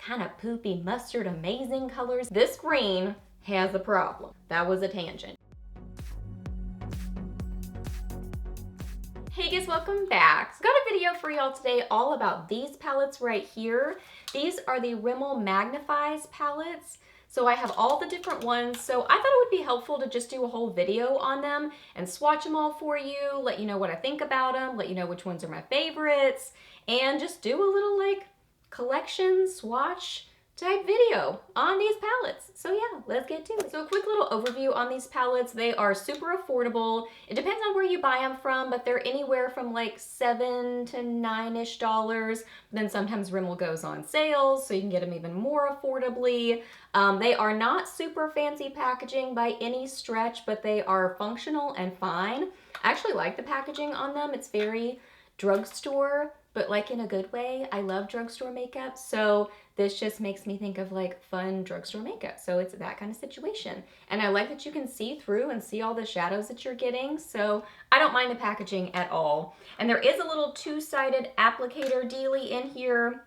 kind of poopy mustard amazing colors. This green has a problem. That was a tangent. Hey guys, welcome back. So got a video for y'all today all about these palettes right here. These are the Rimmel Magnif'Eyes palettes. So I have all the different ones. So I thought it would be helpful to just do a whole video on them and swatch them all for you, let you know what I think about them, let you know which ones are my favorites, and just do a little like collection swatch type video on these palettes. So yeah, let's get to it. So a quick little overview on these palettes. They are super affordable. It depends on where you buy them from, but they're anywhere from like $7 to $9-ish. Then sometimes Rimmel goes on sales, so you can get them even more affordably. They are not super fancy packaging by any stretch, but they are functional and fine. I actually like the packaging on them. It's very drugstore, but like in a good way. I love drugstore makeup, so this just makes me think of like fun drugstore makeup. So it's that kind of situation. And I like that you can see through and see all the shadows that you're getting, so I don't mind the packaging at all. And there is a little two-sided applicator dealy in here.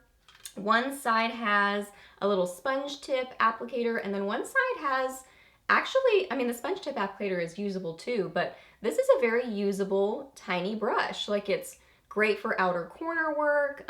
One side has a little sponge tip applicator, and then one side has, actually, I mean, the sponge tip applicator is usable too, but this is a very usable tiny brush. Like, it's great for outer corner work,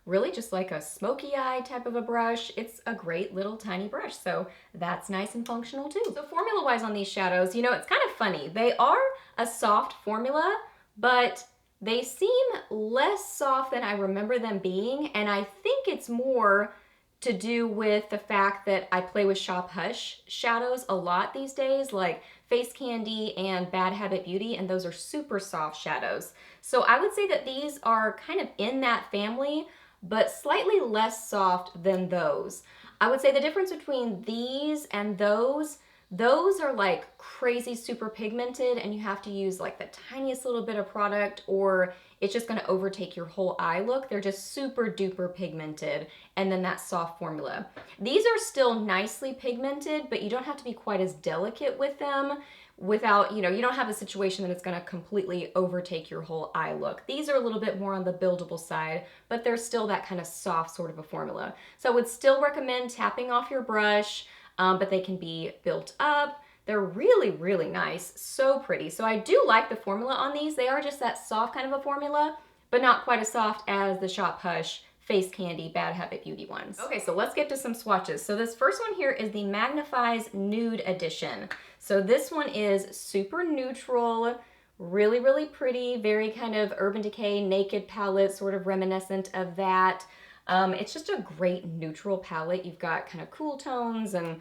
really just like a smoky eye type of a brush. It's a great little tiny brush, so that's nice and functional too. So formula-wise on these shadows, you know, it's kind of funny. They are a soft formula, but they seem less soft than I remember them being, and I think it's more to do with the fact that I play with Shop Hush shadows a lot these days, like Face Candy and Bad Habit Beauty, and those are super soft shadows. So I would say that these are kind of in that family, but slightly less soft than those. I would say the difference between these and those are like crazy super pigmented, and you have to use like the tiniest little bit of product, or it's just gonna overtake your whole eye look. They're just super duper pigmented, and then that soft formula. These are still nicely pigmented, but you don't have to be quite as delicate with them without, you know, you don't have a situation that it's gonna completely overtake your whole eye look. These are a little bit more on the buildable side, but they're still that kind of soft sort of a formula. So I would still recommend tapping off your brush, but they can be built up. They're really, really nice, so pretty. So I do like the formula on these. They are just that soft kind of a formula, but not quite as soft as the Shop Hush Face Candy Bad Habit Beauty ones. Okay, so let's get to some swatches. So this first one here is the Magnif'Eyes Nude Edition. So this one is super neutral, really, really pretty, very kind of Urban Decay Naked palette, sort of reminiscent of that. It's just a great neutral palette. You've got kind of cool tones and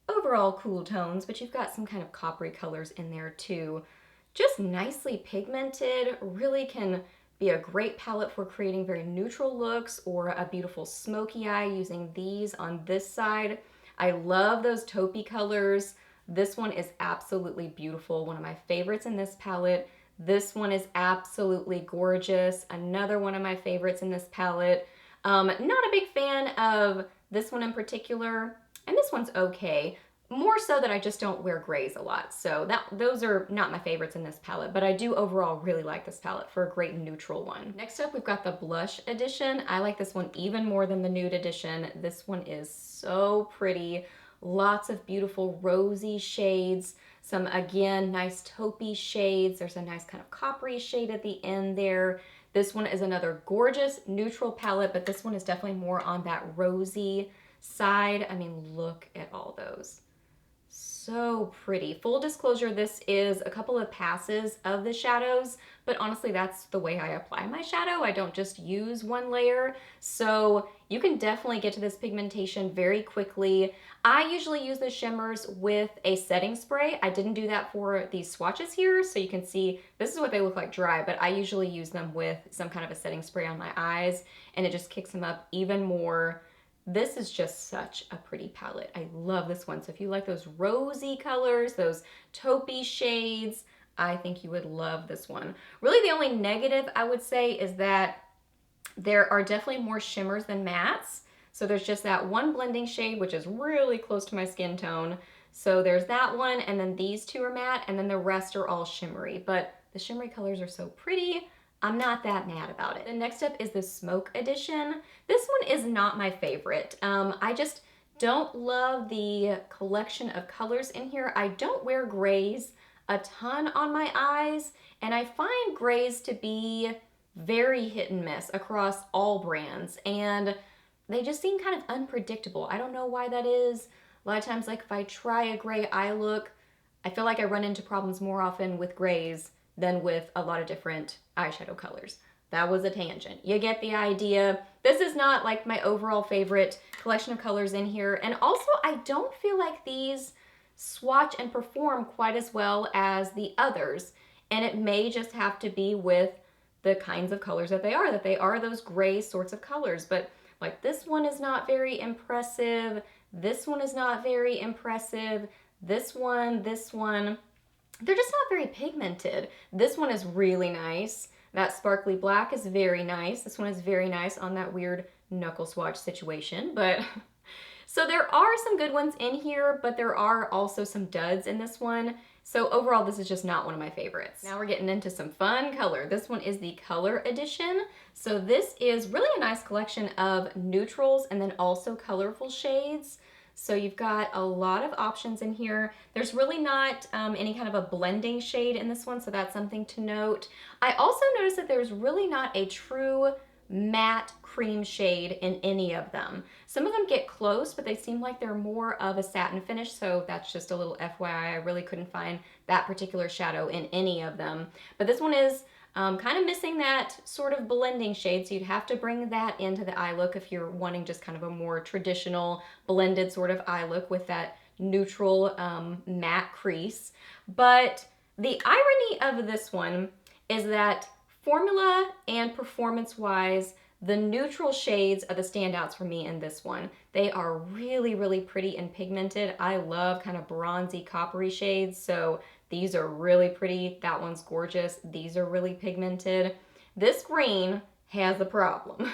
overall cool tones, but you've got some kind of coppery colors in there too. Just nicely pigmented, really can be a great palette for creating very neutral looks or a beautiful smoky eye using these on this side. I love those taupey colors. This one is absolutely beautiful, one of my favorites in this palette. This one is absolutely gorgeous, another one of my favorites in this palette. Not a big fan of this one in particular, and this one's okay. More so that I just don't wear grays a lot, so those are not my favorites in this palette, but I do overall really like this palette for a great neutral one. Next up, we've got the Blush Edition. I like this one even more than the Nude Edition. This one is so pretty. Lots of beautiful rosy shades. Some, again, nice taupey shades. There's a nice kind of coppery shade at the end there. This one is another gorgeous neutral palette, but this one is definitely more on that rosy side. I mean, look at all those. So pretty. Full disclosure, this is a couple of passes of the shadows, but honestly, that's the way I apply my shadow. I don't just use one layer, so you can definitely get to this pigmentation very quickly. I usually use the shimmers with a setting spray. I didn't do that for these swatches here, so you can see this is what they look like dry, but I usually use them with some kind of a setting spray on my eyes, and it just kicks them up even more. This is just such a pretty palette. I love this one. So if you like those rosy colors, those taupey shades, I think you would love this one. Really the only negative I would say is that there are definitely more shimmers than mattes. So there's just that one blending shade, which is really close to my skin tone. So there's that one, and then these two are matte, and then the rest are all shimmery. But the shimmery colors are so pretty. I'm not that mad about it. The next up is the Smoke Edition. This one is not my favorite. I just don't love the collection of colors in here. I don't wear grays a ton on my eyes, and I find grays to be very hit and miss across all brands, and they just seem kind of unpredictable. I don't know why that is. A lot of times, like if I try a gray eye look, I feel like I run into problems more often with grays than with a lot of different eyeshadow colors. That was a tangent. You get the idea. This is not like my overall favorite collection of colors in here. And also, I don't feel like these swatch and perform quite as well as the others. And it may just have to be with the kinds of colors that they are those gray sorts of colors. But like this one is not very impressive. This one is not very impressive. This one, they're just not very pigmented. This one is really nice. That sparkly black is very nice. This one is very nice on that weird knuckle swatch situation. But so there are some good ones in here, but there are also some duds in this one. So overall, this is just not one of my favorites. Now we're getting into some fun color. This one is the Color Edition. So this is really a nice collection of neutrals and then also colorful shades. So you've got a lot of options in here. There's really not any kind of a blending shade in this one, so that's something to note. I also noticed that there's really not a true matte cream shade in any of them. Some of them get close, but they seem like they're more of a satin finish, so that's just a little FYI. I really couldn't find that particular shadow in any of them. But this one is kind of missing that sort of blending shade, so you'd have to bring that into the eye look if you're wanting just kind of a more traditional blended sort of eye look with that neutral matte crease. But the irony of this one is that formula and performance-wise, the neutral shades are the standouts for me in this one. They are really, really pretty and pigmented. I love kind of bronzy, coppery shades, so these are really pretty. That one's gorgeous. These are really pigmented. This green has a problem.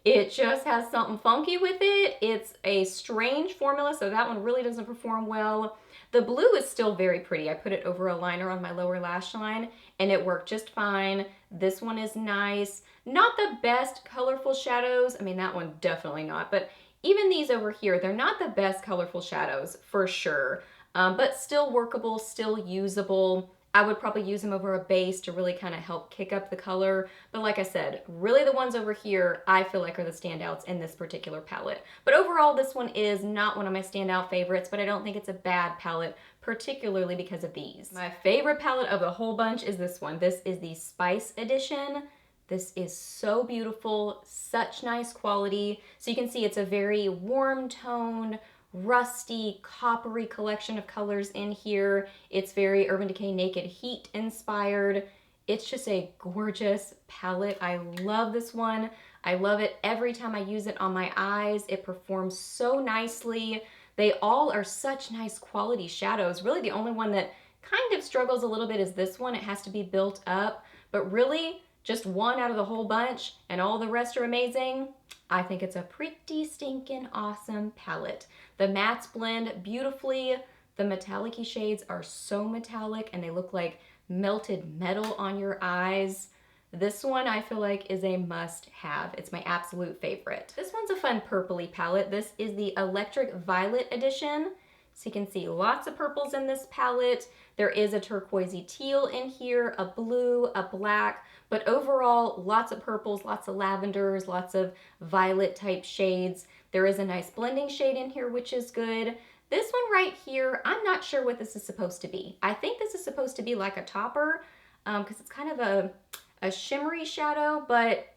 It just has something funky with it. It's a strange formula, so that one really doesn't perform well. The blue is still very pretty. I put it over a liner on my lower lash line, and it worked just fine. This one is nice. Not the best colorful shadows. I mean, that one definitely not, but even these over here, they're not the best colorful shadows for sure. But still workable, still usable. I would probably use them over a base to really kind of help kick up the color. But like I said, really the ones over here I feel like are the standouts in this particular palette. But overall, this one is not one of my standout favorites, but I don't think it's a bad palette, particularly because of these. My favorite palette of the whole bunch is this one. This is the Spice Edition. This is so beautiful, such nice quality. So you can see it's a very warm toned, rusty, coppery collection of colors in here. It's very Urban Decay Naked Heat inspired. It's just a gorgeous palette. I love this one. I love it every time I use it on my eyes. It performs so nicely. They all are such nice quality shadows. Really the only one that kind of struggles a little bit is this one. It has to be built up, but really just one out of the whole bunch and all the rest are amazing. I think it's a pretty stinking awesome palette. The mattes blend beautifully. The metallic-y shades are so metallic and they look like melted metal on your eyes. This one I feel like is a must-have. It's my absolute favorite. This one's a fun purpley palette. This is the Electric Violet Edition. So you can see lots of purples in this palette. There is a turquoisey teal in here, a blue, a black, but overall lots of purples, lots of lavenders, lots of violet type shades. There is a nice blending shade in here, which is good. This one right here, I'm not sure what this is supposed to be. I think this is supposed to be like a topper because it's kind of a shimmery shadow, but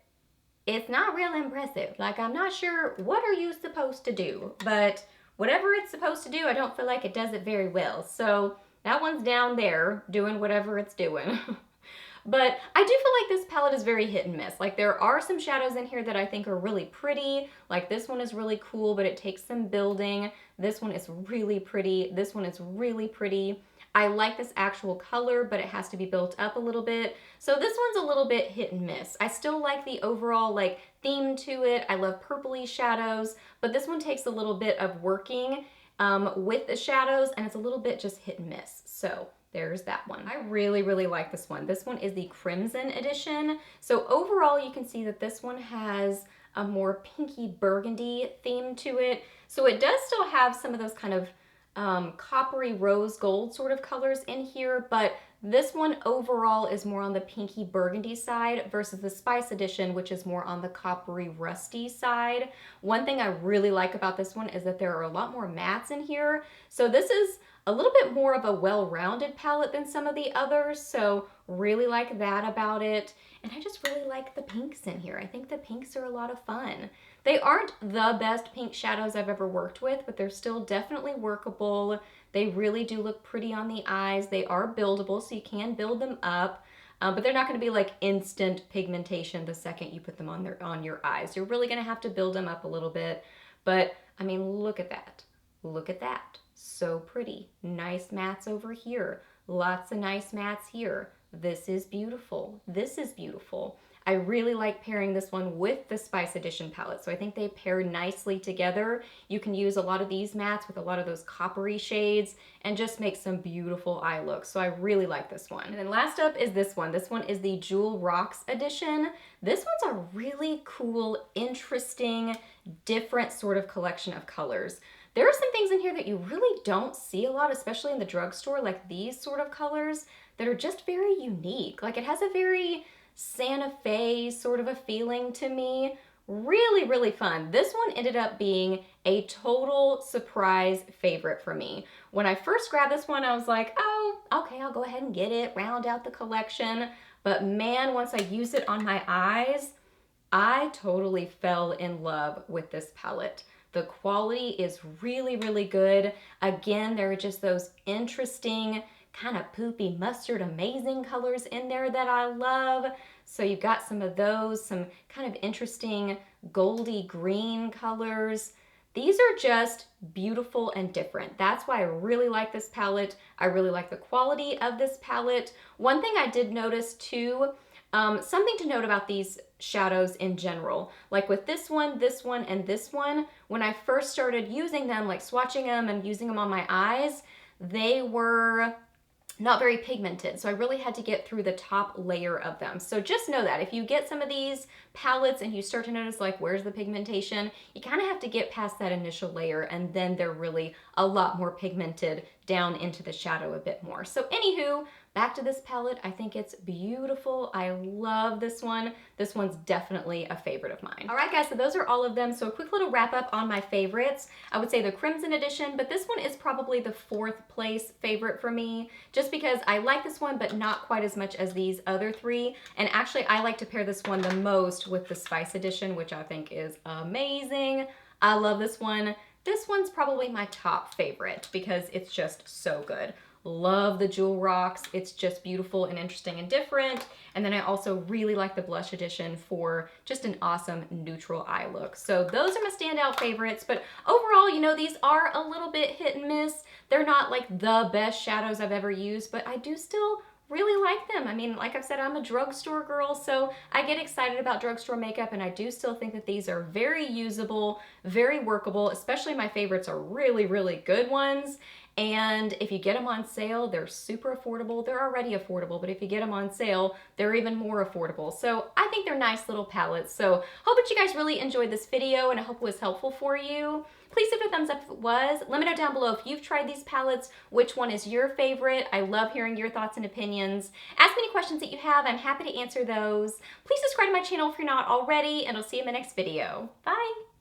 it's not real impressive. Like, I'm not sure what are you supposed to do, but whatever it's supposed to do, I don't feel like it does it very well. So that one's down there doing whatever it's doing. But I do feel like this palette is very hit and miss. Like, there are some shadows in here that I think are really pretty. Like, this one is really cool, but it takes some building. This one is really pretty. This one is really pretty. I like this actual color, but it has to be built up a little bit. So this one's a little bit hit and miss. I still like the overall like theme to it. I love purpley shadows, but this one takes a little bit of working with the shadows and it's a little bit just hit and miss. So There's that one. I really, really like this one. This one is the Crimson edition. So overall, you can see that this one has a more pinky burgundy theme to it. So it does still have some of those kind of coppery rose gold sort of colors in here, but this one overall is more on the pinky burgundy side versus the Spice edition, which is more on the coppery rusty side. One thing I really like about this one is that there are a lot more mattes in here. So this is a little bit more of a well-rounded palette than some of the others, so really like that about it. And I just really like the pinks in here. I think the pinks are a lot of fun. They aren't the best pink shadows I've ever worked with, but they're still definitely workable. They really do look pretty on the eyes. They are buildable, so you can build them up, but they're not gonna be like instant pigmentation the second you put them on your eyes. You're really gonna have to build them up a little bit, but I mean, look at that. Look at that. So pretty. Nice mattes over here. Lots of nice mattes here. This is beautiful. This is beautiful. I really like pairing this one with the Spice Edition palette, so I think they pair nicely together. You can use a lot of these mattes with a lot of those coppery shades and just make some beautiful eye looks, so I really like this one. And then last up is this one. This one is the Jewel Rocks edition. This one's a really cool, interesting, different sort of collection of colors. There are some things in here that you really don't see a lot, especially in the drugstore, like these sort of colors that are just very unique. Like it has a very Santa Fe sort of a feeling to me. Really, really fun. This one ended up being a total surprise favorite for me. When I first grabbed this one, I was like, oh, okay, I'll go ahead and get it, round out the collection. But man, once I used it on my eyes, I totally fell in love with this palette. The quality is really, really good. Again, there are just those interesting kind of poopy mustard amazing colors in there that I love. So you've got some of those, some kind of interesting goldy green colors. These are just beautiful and different. That's why I really like this palette. I really like the quality of this palette. One thing I did notice too, something to note about these shadows in general, like with this one, and this one, when I first started using them, like swatching them and using them on my eyes, they were not very pigmented, so I really had to get through the top layer of them. So just know that if you get some of these palettes and you start to notice like where's the pigmentation, you kind of have to get past that initial layer and then they're really a lot more pigmented down into the shadow a bit more. So anywho, back to this palette. I think it's beautiful. I love this one. This one's definitely a favorite of mine. All right, guys, so those are all of them. So a quick little wrap up on my favorites. I would say the Crimson edition, but this one is probably the 4th place favorite for me, just because I like this one, but not quite as much as these other 3. And actually, I like to pair this one the most with the Spice edition, which I think is amazing. I love this one. This one's probably my top favorite because it's just so good. Love the Jewel Rocks. It's just beautiful and interesting and different. And then I also really like the Blush edition for just an awesome neutral eye look. So those are my standout favorites, but overall, you know, these are a little bit hit and miss. They're not like the best shadows I've ever used, but I do still really like them. I mean, like I've said, I'm a drugstore girl, so I get excited about drugstore makeup, and I do still think that these are very usable, very workable, especially my favorites are really, really good ones. And if you get them on sale, they're super affordable. They're already affordable, but if you get them on sale, they're even more affordable. So I think they're nice little palettes. So hope that you guys really enjoyed this video, and I hope it was helpful for you. Please give it a thumbs up if it was. Let me know down below if you've tried these palettes, which one is your favorite. I love hearing your thoughts and opinions. Ask me any questions that you have. I'm happy to answer those. Please subscribe to my channel if you're not already, and I'll see you in my next video. Bye.